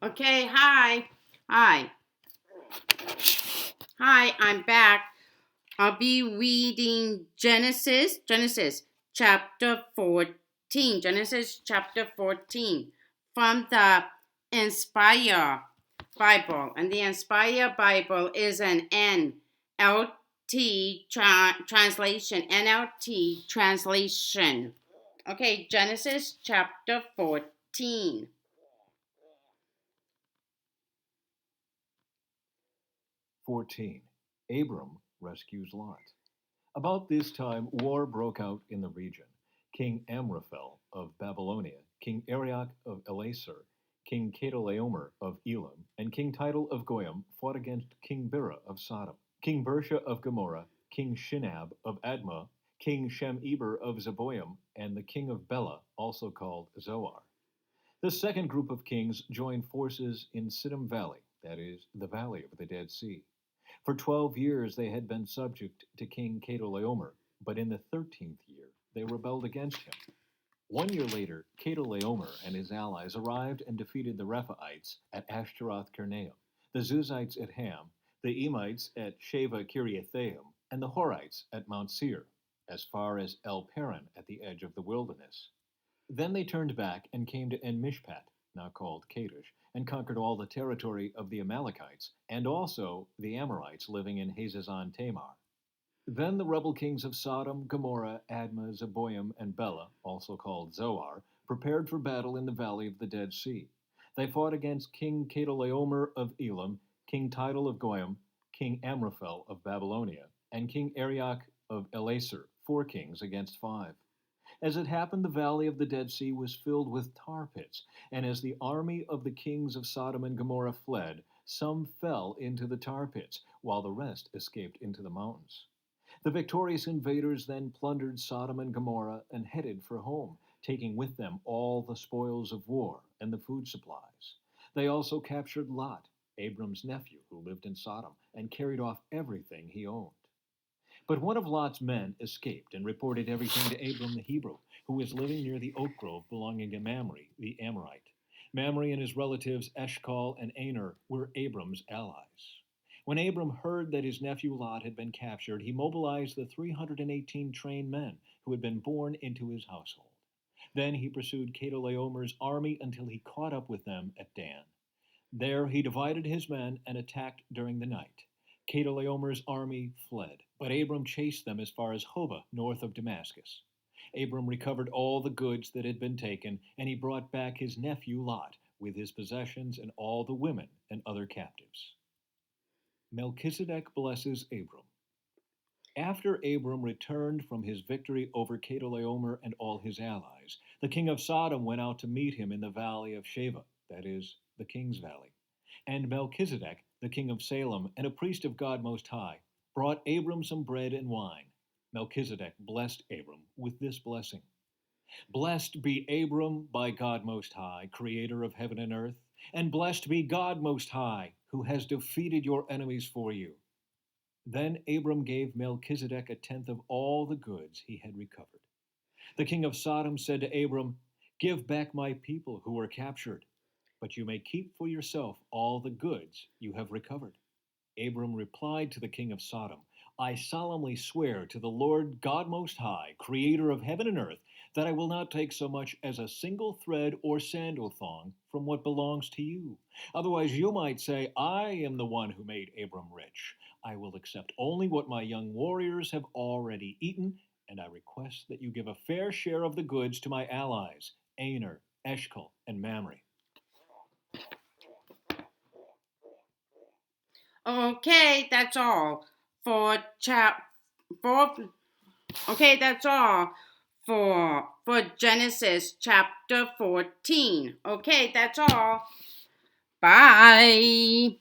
Okay, hi. Hi. Hi, I'm back. I'll be reading Genesis chapter 14. Genesis chapter 14 from the Inspire Bible. And the Inspire Bible is an NLT translation. NLT translation. Okay, Genesis chapter 14. 14. Abram rescues Lot. About this time, war broke out in the region. King Amraphel of Babylonia, King Arioch of Elasar, King Chedorlaomer of Elam, and King Tidal of Goyim fought against King Bera of Sodom, King Bersha of Gomorrah, King Shinab of Admah, King Shem-Eber of Zeboim, and the king of Bela, also called Zoar. The second group of kings joined forces in Siddim Valley, that is, the valley of the Dead Sea. For 12 years they had been subject to King Chedorlaomer, but in the 13th year they rebelled against him. 1 year later, Chedorlaomer and his allies arrived and defeated the Rephaites at Ashtaroth Karnaim, the Zuzites at Ham, the Emites at Sheva Kiriathaim, and the Horites at Mount Seir, as far as El Paran at the edge of the wilderness. Then they turned back and came to En-Mishpat, now called Kadesh, and conquered all the territory of the Amalekites, and also the Amorites living in Hazazon Tamar. Then the rebel kings of Sodom, Gomorrah, Admah, Zeboim, and Bela, also called Zoar, prepared for battle in the valley of the Dead Sea. They fought against King Chedorlaomer of Elam, King Tidal of Goyim, King Amraphel of Babylonia, and King Arioch of Elasar, 4 kings against 5. As it happened, the valley of the Dead Sea was filled with tar pits, and as the army of the kings of Sodom and Gomorrah fled, some fell into the tar pits, while the rest escaped into the mountains. The victorious invaders then plundered Sodom and Gomorrah and headed for home, taking with them all the spoils of war and the food supplies. They also captured Lot, Abram's nephew, who lived in Sodom, and carried off everything he owned. But one of Lot's men escaped and reported everything to Abram the Hebrew, who was living near the oak grove belonging to Mamre, the Amorite. Mamre and his relatives Eshcol and Aner were Abram's allies. When Abram heard that his nephew Lot had been captured, he mobilized the 318 trained men who had been born into his household. Then he pursued Chedorlaomer's army until he caught up with them at Dan. There he divided his men and attacked during the night. Chedorlaomer's army fled, but Abram chased them as far as Hobah, north of Damascus. Abram recovered all the goods that had been taken, and he brought back his nephew Lot, with his possessions and all the women and other captives. Melchizedek blesses Abram. After Abram returned from his victory over Chedorlaomer and all his allies, the king of Sodom went out to meet him in the valley of Sheva, that is, the king's valley. And Melchizedek, the king of Salem and a priest of God Most High, brought Abram some bread and wine. Melchizedek blessed Abram with this blessing: Blessed be Abram by God Most High, creator of heaven and earth, and blessed be God Most High, who has defeated your enemies for you. Then Abram gave Melchizedek a tenth of all the goods he had recovered. The king of Sodom said to Abram, Give back my people who were captured, but you may keep for yourself all the goods you have recovered. Abram replied to the king of Sodom, I solemnly swear to the Lord God Most High, creator of heaven and earth, that I will not take so much as a single thread or sandal thong from what belongs to you. Otherwise, you might say, I am the one who made Abram rich. I will accept only what my young warriors have already eaten, and I request that you give a fair share of the goods to my allies, Aner, Eshcol, and Mamre. Okay, that's all for for okay, that's all for Genesis chapter 14. Okay, that's all. Bye.